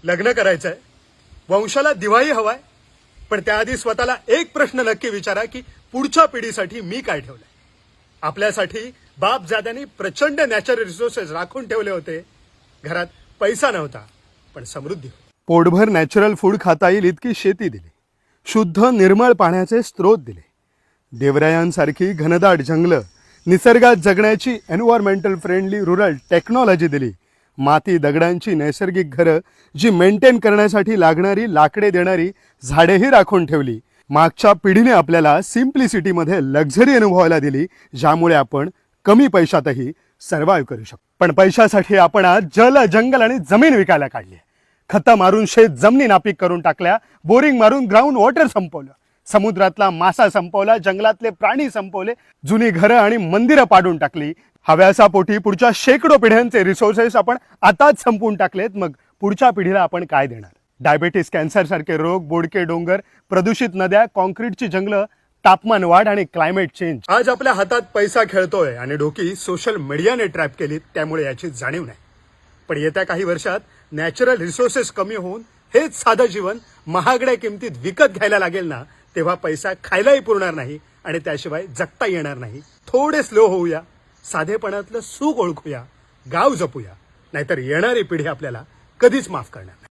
लग्न करायचंय, वंशाला दिवाही हवाय, पण त्याआधी स्वतःला एक प्रश्न नक्की विचारा की पुढच्या पिढीसाठी मी काय ठेवलंय. आपल्यासाठी बापजाद्यांनी प्रचंड नॅचरल रिसोर्सेस राखून ठेवले होते. घरात पैसा नव्हता, पण समृद्धी होती. पोटभर नॅचरल फूड खाता येईल इतकी शेती दिली, शुद्ध निर्मळ पाण्याचे स्रोत दिले, देवरायांसारखी घनदाट जंगलं, निसर्गात जगण्याची एन्व्हायरमेंटल फ्रेंडली रुरल टेक्नॉलॉजी दिली, माती दगडांची नैसर्गिक घरं जी मेंटेन करण्यासाठी लागणारी लाकडे देणारी झाडेही राखून ठेवली. मागच्या पिढीने आपल्याला सिम्प्लिसिटीमध्ये लक्झरी अनुभवायला दिली, ज्यामुळे आपण कमी पैशातही सर्व्हाइव्ह करू शकतो. पण पैशासाठी आपण आज जल, जंगल आणि जमीन विकायला काढली. खतं मारून शेत जमिनी नापीक करून टाकल्या, बोरिंग मारून ग्राउंड वॉटर संपवलं, समुद्रातला मासा संपवला, जंगलातले प्राणी संपवले, जुनी घरं आणि मंदिरं पाडून टाकली. हव्यासापोटी पुढच्या शेकडो पिढ्यांचे रिसोर्सेस आपण आताच संपवून टाकलेत. मग पुढच्या पिढीला आपण काय देणार? डायबेटीस, कॅन्सर सारखे रोग, बोडके डोंगर, प्रदूषित नद्या, कॉन्क्रीटची जंगलं, तापमान वाढ आणि क्लायमेट चेंज. आज आपल्या हातात पैसा खेळतोय आणि डोकी सोशल मीडियाने ट्रॅप केली, त्यामुळे याची जाणीव नाही. पण येत्या काही वर्षात नॅचरल रिसोर्सेस कमी होऊन हेच साधं जीवन महागड्या किमतीत विकत घ्यायला लागेल ना, तेव्हा पैसा खायलाही पुरणार नाही आणि त्याशिवाय जगता येणार नाही. थोडे स्लो होऊया, साधेपणातलं सुख ओळखूया, गाव जपूया, नाहीतर येणारी पिढी आपल्याला कधीच माफ करणार नाही.